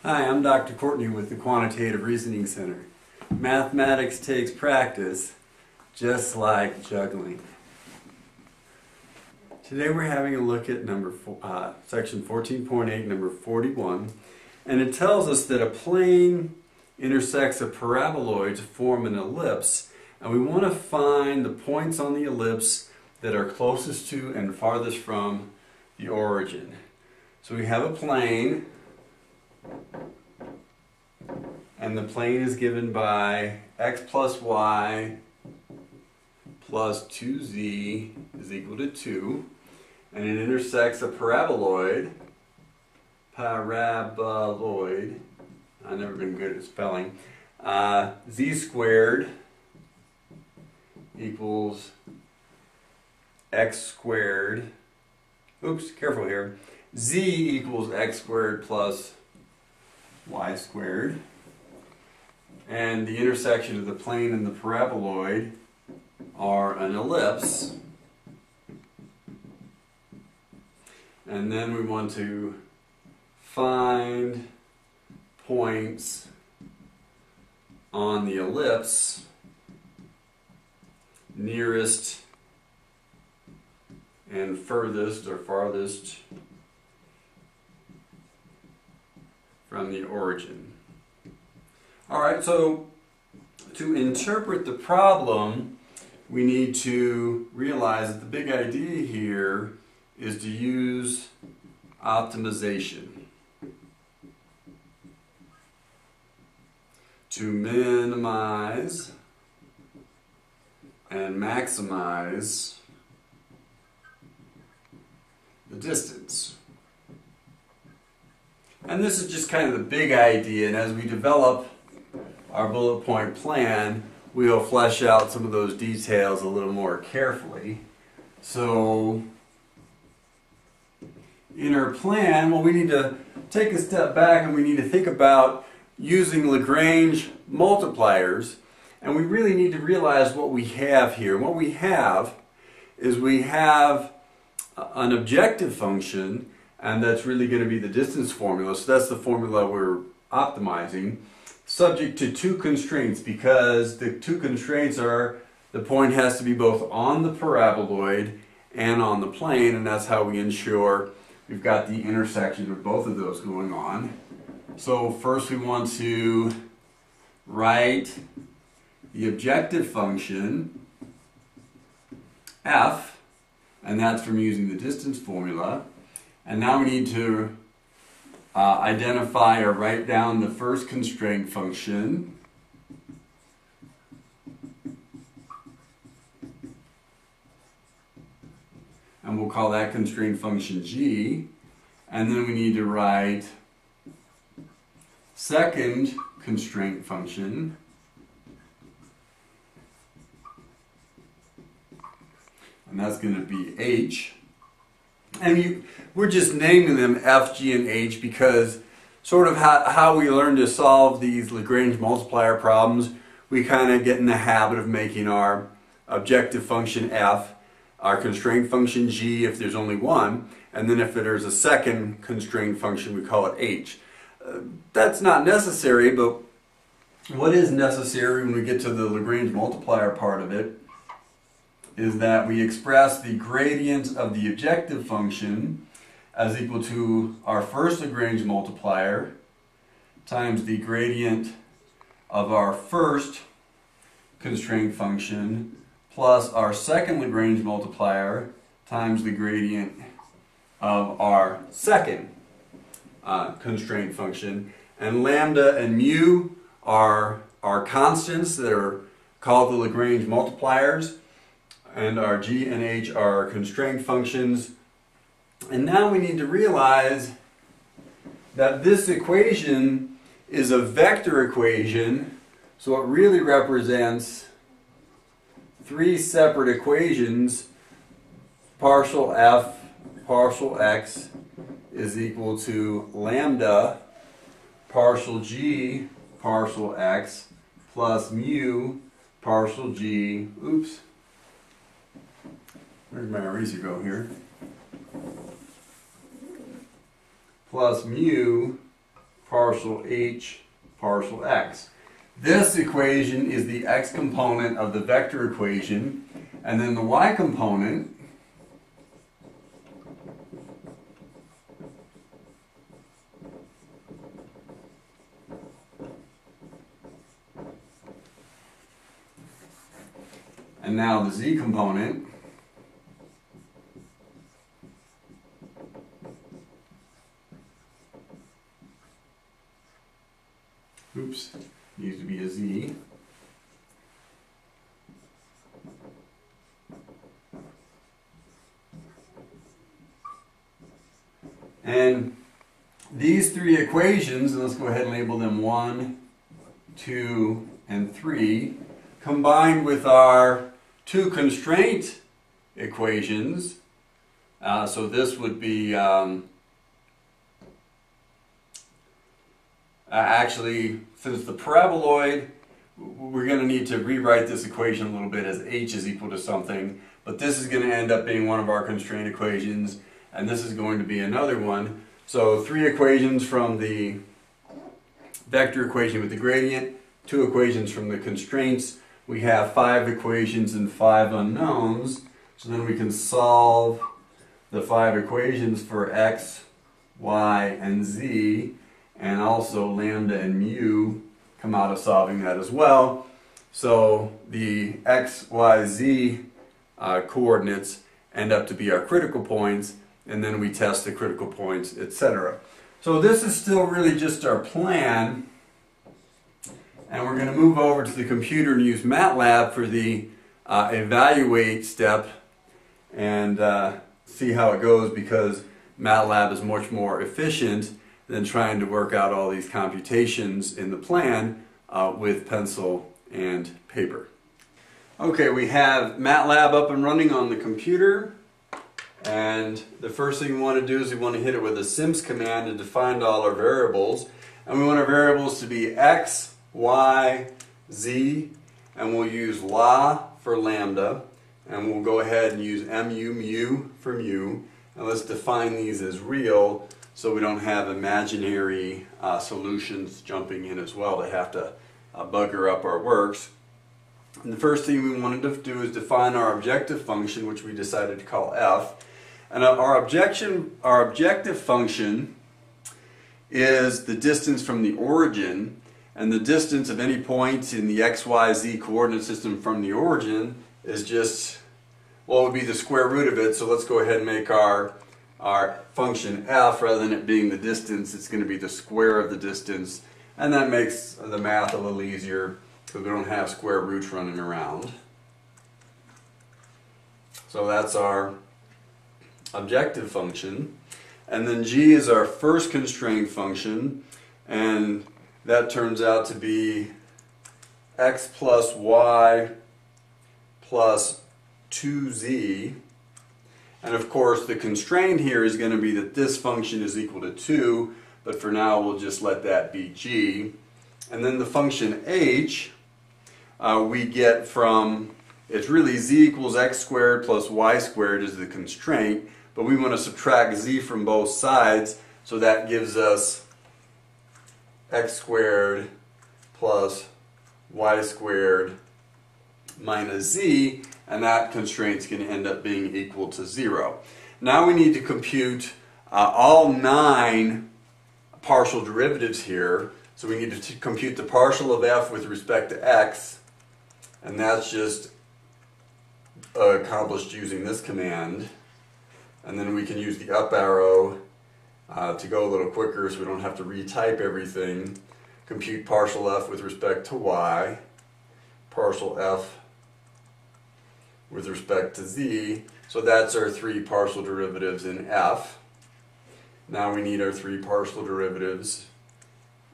Hi, I'm Dr. Courtney with the Quantitative Reasoning Center. Mathematics takes practice, just like juggling. Today we're having a look at section 14.8, number 41, and it tells us that a plane intersects a paraboloid to form an ellipse, and we want to find the points on the ellipse that are closest to and farthest from the origin. So we have a plane, and the plane is given by x plus y plus 2z is equal to 2, and it intersects a paraboloid, I've never been good at spelling, z squared equals x squared, oops, careful here, z equals x squared plus y squared, and the intersection of the plane and the paraboloid are an ellipse, and then we want to find points on the ellipse nearest and furthest or farthest from the origin. Alright, so to interpret the problem, we need to realize that the big idea here is to use optimization to minimize and maximize the distance. And this is just kind of the big idea, and as we develop our bullet point plan, we'll flesh out some of those details a little more carefully. So in our plan, well, we need to take a step back and we need to think about using Lagrange multipliers, and we really need to realize what we have here. What we have is we have an objective function, and that's really going to be the distance formula. So that's the formula we're optimizing, subject to two constraints, because the two constraints are the point has to be both on the paraboloid and on the plane, and that's how we ensure we've got the intersection of both of those going on. So first we want to write the objective function f, and that's from using the distance formula. And now we need to identify or write down the first constraint function. And we'll call that constraint function g. And then we need to write second constraint function. And that's going to be h. And we're just naming them f, g, and h because sort of how we learn to solve these Lagrange multiplier problems, we kind of get in the habit of making our objective function f, our constraint function g if there's only one, and then if there's a second constraint function we call it h. That's not necessary, but what is necessary when we get to the Lagrange multiplier part of it is that we express the gradient of the objective function as equal to our first Lagrange multiplier times the gradient of our first constraint function plus our second Lagrange multiplier times the gradient of our second constraint function. And lambda and mu are constants that are called the Lagrange multipliers, and our g and h are constraint functions. And now we need to realize that this equation is a vector equation, so it really represents three separate equations. Partial f partial x is equal to lambda partial g partial x plus mu partial g, oops, where'd my eraser go here? Plus mu partial partial h partial x. This equation is the x component of the vector equation, and then the y component and now the z component needs to be a z. And these three equations, and let's go ahead and label them 1, 2, and 3, combined with our two constraint equations. So this would be actually, since the paraboloid, we're going to need to rewrite this equation a little bit as h is equal to something, but this is going to end up being one of our constraint equations, and this is going to be another one. So three equations from the vector equation with the gradient, two equations from the constraints. We have 5 equations and 5 unknowns, so then we can solve the 5 equations for x, y, and z, and also lambda and mu come out of solving that as well. So the x, y, z coordinates end up to be our critical points, and then we test the critical points, etc. So this is still really just our plan, and we're going to move over to the computer and use Matlab for the evaluate step and see how it goes, because Matlab is much more efficient than trying to work out all these computations in the plan with pencil and paper. Okay, we have Matlab up and running on the computer, and the first thing we want to do is we want to hit it with a sims command to define all our variables, and we want our variables to be x, y, z, and we'll use la for lambda, and we'll go ahead and use mu for mu, and let's define these as real so we don't have imaginary solutions jumping in as well to have to bugger up our works. And the first thing we wanted to do is define our objective function, which we decided to call f. And our objective function is the distance from the origin, and the distance of any point in the x, y, z coordinate system from the origin is just, well, it would be the square root of it. So let's go ahead and make our function f, rather than it being the distance, it's going to be the square of the distance, and that makes the math a little easier because we don't have square roots running around. So that's our objective function, and then g is our first constraint function, and that turns out to be x plus y plus 2z. And of course the constraint here is going to be that this function is equal to 2, but for now we'll just let that be g. And then the function h we get from, it's really z equals x squared plus y squared is the constraint, but we want to subtract z from both sides, so that gives us x squared plus y squared minus z, and that constraint is going to end up being equal to 0. Now we need to compute all 9 partial derivatives here. So we need to compute the partial of f with respect to x, and that's just accomplished using this command. And then we can use the up arrow to go a little quicker so we don't have to retype everything. Compute partial f with respect to y, partial f with respect to z. So that's our 3 partial derivatives in f. Now we need our 3 partial derivatives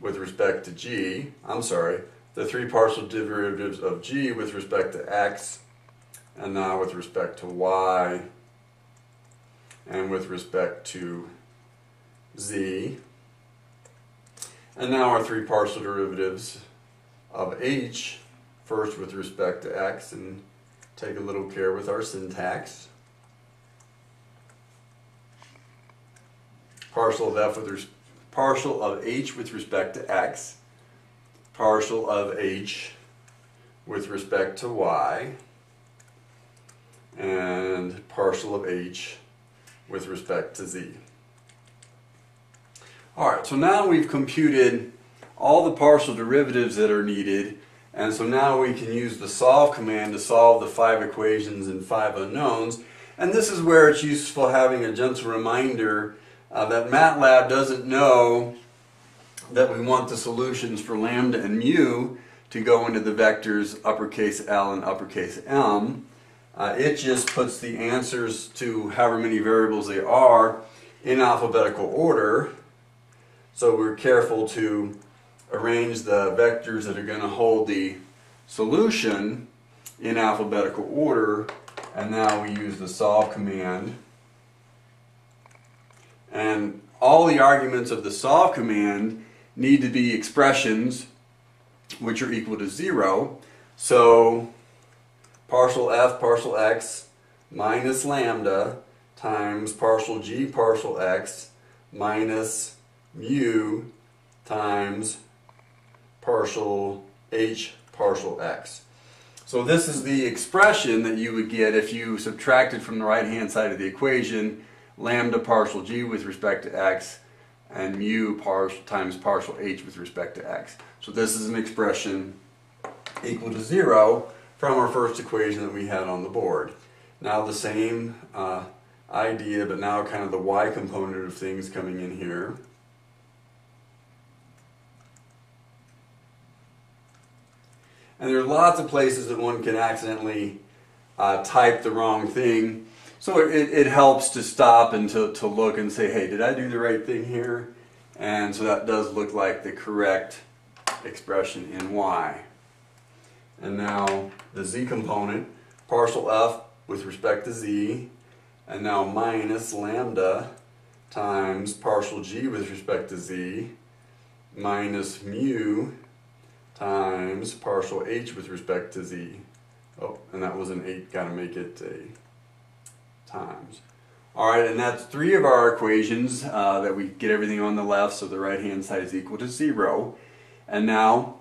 with respect to g. The 3 partial derivatives of g with respect to x, and now with respect to y, and with respect to z. And now our 3 partial derivatives of h, first with respect to x, and take a little care with our syntax. Partial of f with partial of h with respect to x, partial of h with respect to y, and partial of h with respect to z. Alright, so now we've computed all the partial derivatives that are needed, and so now we can use the solve command to solve the 5 equations and 5 unknowns. And this is where it's useful having a gentle reminder that MATLAB doesn't know that we want the solutions for lambda and mu to go into the vectors uppercase L and uppercase M. It just puts the answers to however many variables they are in alphabetical order. So we're careful to arrange the vectors that are going to hold the solution in alphabetical order. And now we use the solve command. And all the arguments of the solve command need to be expressions which are equal to 0. So partial f partial x minus lambda times partial g partial x minus mu times partial h partial x. So this is the expression that you would get if you subtracted from the right hand side of the equation lambda partial g with respect to x and mu times partial h with respect to x. So this is an expression equal to 0 from our first equation that we had on the board. Now the same idea, but now kind of the y component of things coming in here. And there are lots of places that one can accidentally type the wrong thing. So it helps to stop and to look and say, hey, did I do the right thing here? And so that does look like the correct expression in y. And now the z component, partial f with respect to z, and now minus lambda times partial g with respect to z, minus mu times partial h with respect to z. Oh, and that was an 8, got to make it a times. Alright, and that's 3 of our equations that we get everything on the left, so the right hand side is equal to 0. And now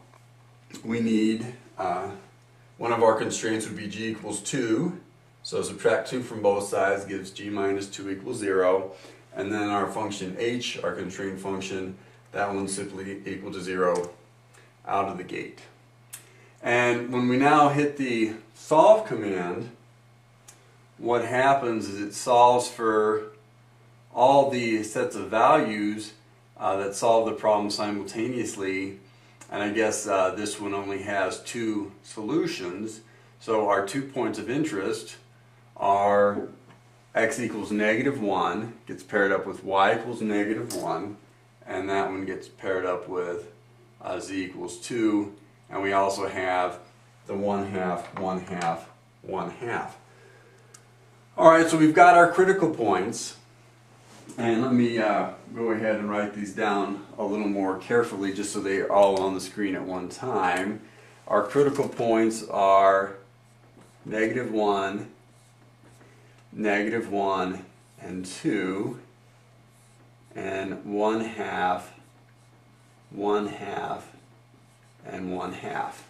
we need, one of our constraints would be g equals 2. So subtract 2 from both sides gives g minus 2 equals 0. And then our function h, our constraint function, that one's simply equal to 0 out of the gate. And when we now hit the solve command, what happens is it solves for all the sets of values that solve the problem simultaneously. And I guess this one only has 2 solutions. So our 2 points of interest are x equals -1 gets paired up with y equals -1, and that one gets paired up with z equals 2, and we also have the 1/2, 1/2, 1/2. Alright, so we've got our critical points, and let me go ahead and write these down a little more carefully just so they're all on the screen at one time. Our critical points are -1, -1, and 2, and 1/2, 1/2, and 1/2.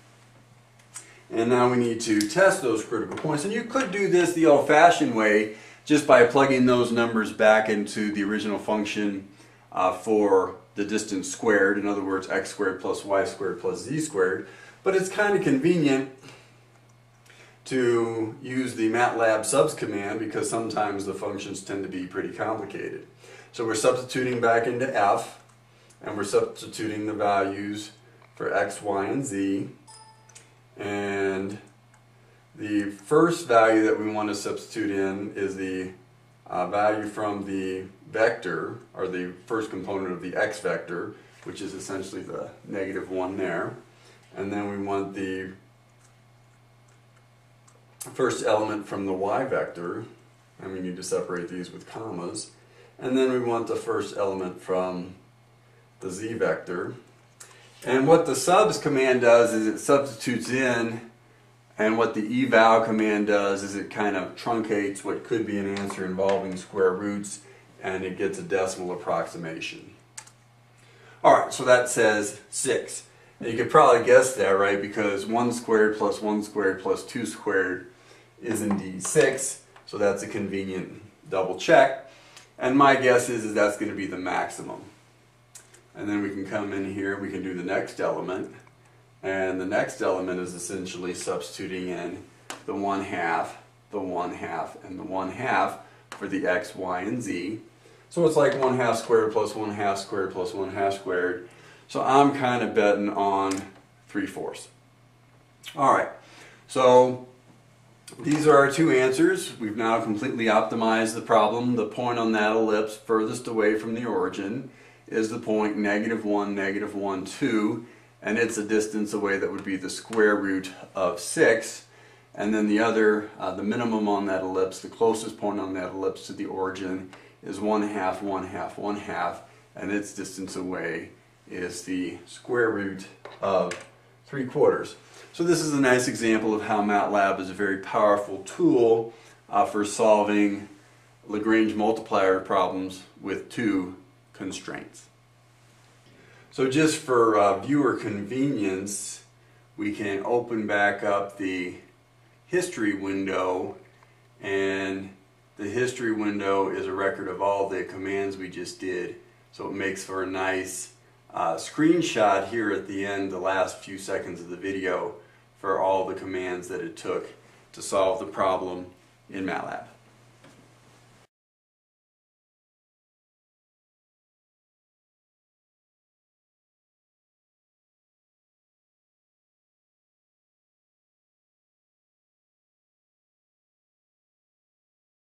And now we need to test those critical points. And you could do this the old-fashioned way just by plugging those numbers back into the original function for the distance squared. In other words, x squared plus y squared plus z squared. But it's kind of convenient to use the Matlab subs command because sometimes the functions tend to be pretty complicated. So we're substituting back into f, and we're substituting the values for x, y, and z. And the first value that we want to substitute in is the value from the vector, or the first component of the x vector, which is essentially the -1 there. And then we want the first element from the y vector, and we need to separate these with commas. And then we want the first element from the z vector. And what the subs command does is it substitutes in, and what the eval command does is it kind of truncates what could be an answer involving square roots, and it gets a decimal approximation. so that says 6. And you could probably guess that, right? Because 1 squared plus 1 squared plus 2 squared is indeed 6. So that's a convenient double check. And my guess is that's going to be the maximum. And then we can come in here, we can do the next element. And the next element is essentially substituting in the 1/2, the 1/2, and the 1/2 for the x, y, and z. So it's like 1/2 squared plus 1/2 squared plus 1/2 squared. So I'm kind of betting on 3/4. Alright, so these are our two answers. We've now completely optimized the problem. The point on that ellipse furthest away from the origin is the point -1, -1, 2, and it's a distance away that would be the square root of 6. And then the other, the minimum on that ellipse, the closest point on that ellipse to the origin is 1/2, 1/2, 1/2, and its distance away is the square root of 3/4. So this is a nice example of how MATLAB is a very powerful tool for solving Lagrange multiplier problems with two constraints. So just for viewer convenience, we can open back up the history window, and the history window is a record of all the commands we just did. So it makes for a nice screenshot here at the end, the last few seconds of the video, for all the commands that it took to solve the problem in MATLAB.